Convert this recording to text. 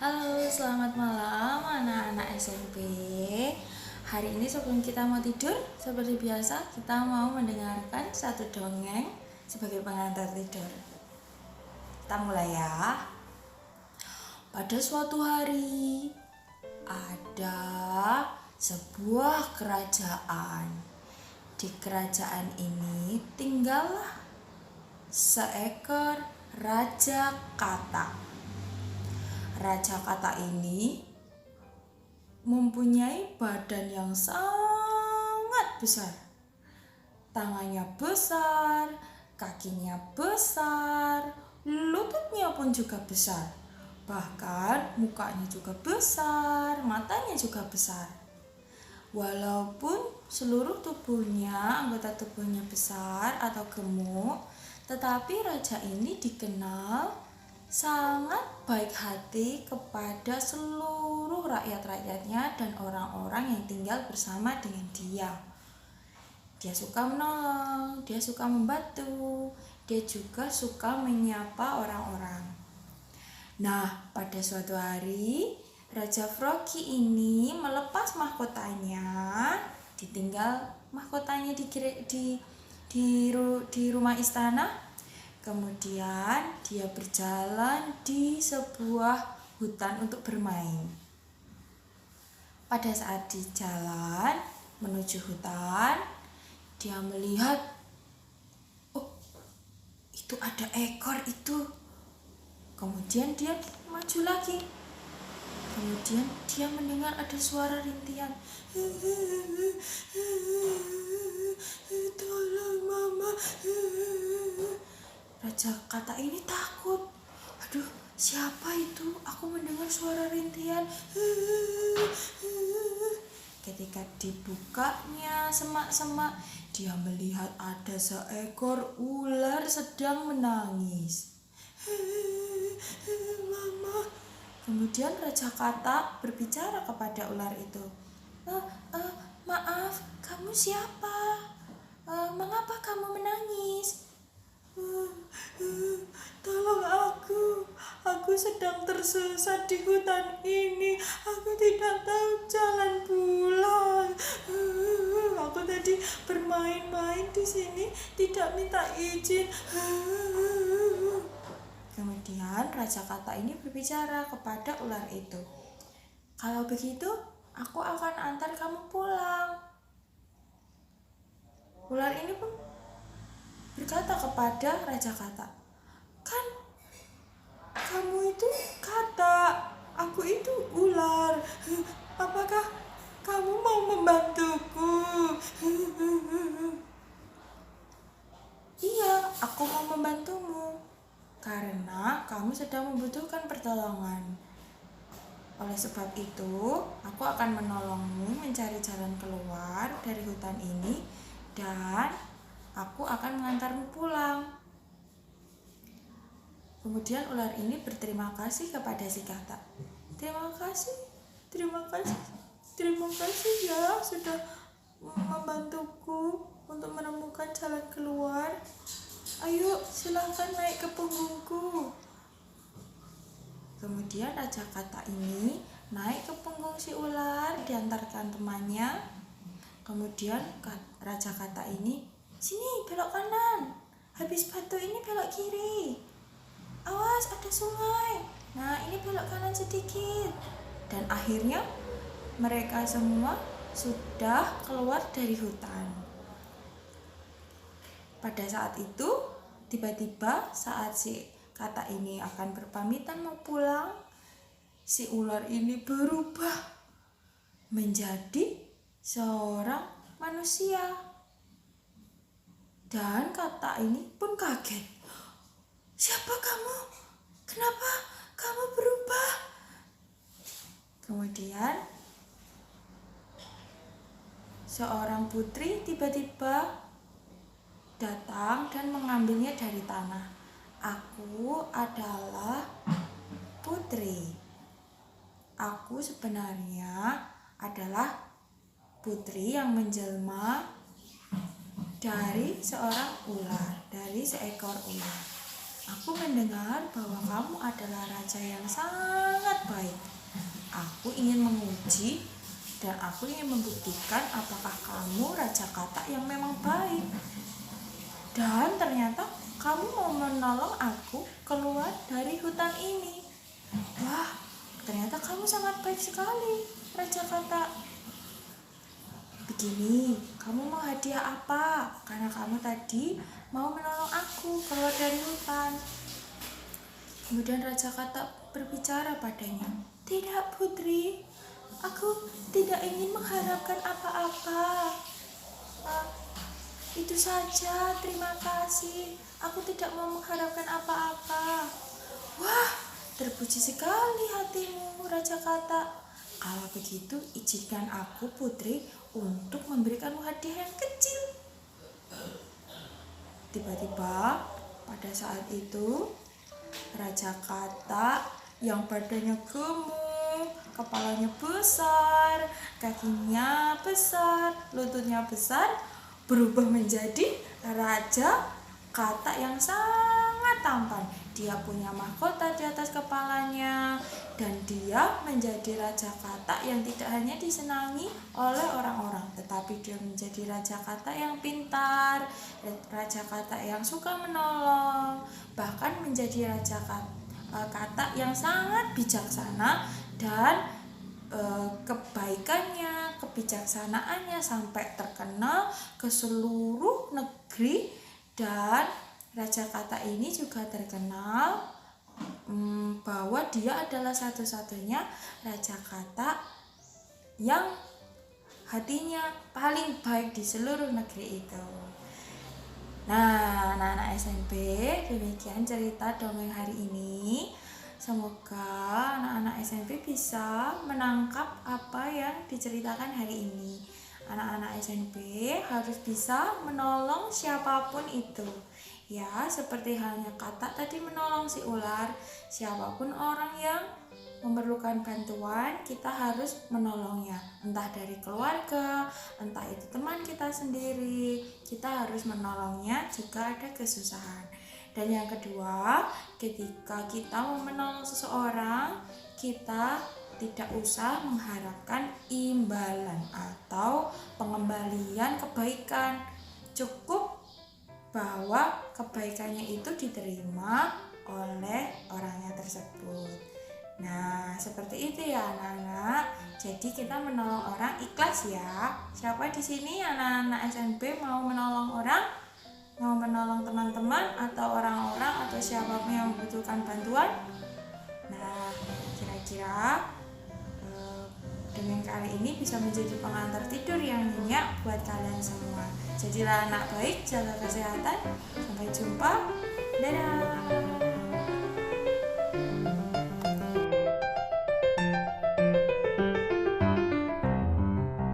Halo, selamat malam anak-anak SMP. Hari ini sebelum kita mau tidur, seperti biasa kita mau mendengarkan satu dongeng sebagai pengantar tidur. Kita mulai ya. Pada suatu hari, ada sebuah kerajaan. Di kerajaan ini tinggallah seekor Raja Katak. Raja Katak ini mempunyai badan yang sangat besar. Tangannya besar, kakinya besar, lututnya pun juga besar. Bahkan mukanya juga besar, matanya juga besar. Walaupun seluruh tubuhnya, anggota tubuhnya besar atau gemuk, tetapi raja ini dikenal sangat baik hati kepada seluruh rakyat-rakyatnya dan orang-orang yang tinggal bersama dengan dia. Dia suka menolong, dia suka membantu, dia juga suka menyapa orang-orang. Nah, pada suatu hari, Raja Frogi ini melepas mahkotanya, ditinggal mahkotanya di rumah istana. Kemudian dia berjalan di sebuah hutan untuk bermain. Pada saat di jalan menuju hutan, dia melihat, oh, itu ada ekor itu. Kemudian dia maju lagi. Kemudian dia mendengar ada suara rintian. Tolong mama. Raja Katak ini takut. Aduh, siapa itu? Aku mendengar suara rintian. Ketika dibukanya semak-semak, dia melihat ada seekor ular sedang menangis. Mama. Kemudian Raja Katak berbicara kepada ular itu. Maaf, kamu siapa? Mengapa kamu menangis? Tolong aku sedang tersesat di hutan ini. Aku tidak tahu jalan pulang. Aku tadi bermain-main di sini, tidak minta izin. Kemudian Raja Katak ini berbicara kepada ular itu. Kalau begitu, aku akan antar kamu pulang. Ular ini pun berkata kepada Raja Katak, kan kamu itu katak, aku itu ular. Apakah kamu mau membantuku? Iya, aku mau membantumu karena kamu sedang membutuhkan pertolongan. Oleh sebab itu, aku akan menolongmu mencari jalan keluar dari hutan ini dan aku akan mengantarmu pulang. Kemudian ular ini berterima kasih kepada si katak. Terima kasih ya sudah membantuku untuk menemukan jalan keluar. Ayo silahkan naik ke punggungku. Kemudian Raja Katak ini naik ke punggung si ular, diantarkan temannya. Kemudian Raja Katak ini, sini belok kanan, habis batu ini belok kiri. Awas ada sungai. Nah ini belok kanan sedikit. Dan akhirnya mereka semua sudah keluar dari hutan. Pada saat itu tiba-tiba saat si Katak ini akan berpamitan mau pulang, si ular ini berubah menjadi seorang manusia. Dan Katak ini pun kaget. Siapa kamu? Kenapa kamu berubah? Kemudian seorang putri tiba-tiba datang dan mengambilnya dari tanah. Aku adalah putri. Aku sebenarnya adalah putri yang menjelma dari seorang ular, dari seekor ular. Aku mendengar bahwa kamu adalah raja yang sangat baik. uji dan aku ingin membuktikan apakah kamu raja katak yang memang baik. Dan ternyata kamu mau menolong aku keluar dari hutan ini. Wah, ternyata kamu sangat baik sekali, raja katak. Begini, kamu mau hadiah apa? Karena kamu tadi mau menolong aku keluar dari hutan. Kemudian raja katak berbicara padanya, tidak putri, aku tidak ingin mengharapkan apa-apa. Itu saja, terima kasih. Aku tidak mau mengharapkan apa-apa. Wah, terpuji sekali hatimu, raja katak. Kalau begitu, izinkan aku, putri, untuk memberikanmu hadiah yang kecil. Tiba-tiba, pada saat itu, raja katak yang badannya gemuk, kepalanya besar, kakinya besar, lututnya besar, berubah menjadi raja katak yang sangat tampan. Dia punya mahkota di atas kepalanya, dan dia menjadi raja katak yang tidak hanya disenangi oleh orang-orang, tetapi dia menjadi raja katak yang pintar, raja katak yang suka menolong, bahkan menjadi raja katak yang sangat bijaksana, dan kebaikannya, kebijaksanaannya sampai terkenal ke seluruh negeri. Dan raja katak ini juga terkenal bahwa dia adalah satu-satunya raja katak yang hatinya paling baik di seluruh negeri itu. Nah, anak-anak SMP, demikian cerita dongeng hari ini. Semoga anak-anak SMP bisa menangkap apa yang diceritakan hari ini. Anak-anak SMP harus bisa menolong siapapun itu. Ya, seperti halnya katak tadi menolong si ular. Siapapun orang yang memerlukan bantuan, kita harus menolongnya. Entah dari keluarga, entah itu teman kita sendiri, kita harus menolongnya jika ada kesusahan. Dan yang kedua, ketika kita mau menolong seseorang, kita tidak usah mengharapkan imbalan atau pengembalian kebaikan. Cukup bahwa kebaikannya itu diterima oleh orangnya tersebut. Nah, seperti itu ya anak-anak. Jadi kita menolong orang ikhlas ya. Siapa di sini anak-anak SMP mau menolong orang? Mau menolong teman-teman atau orang-orang atau siapapun yang membutuhkan bantuan? Nah, kira-kira dengan kali ini bisa menjadi pengantar tidur yang nyenyak buat kalian semua. Jadilah anak baik, jaga kesehatan. Sampai jumpa. Dadah.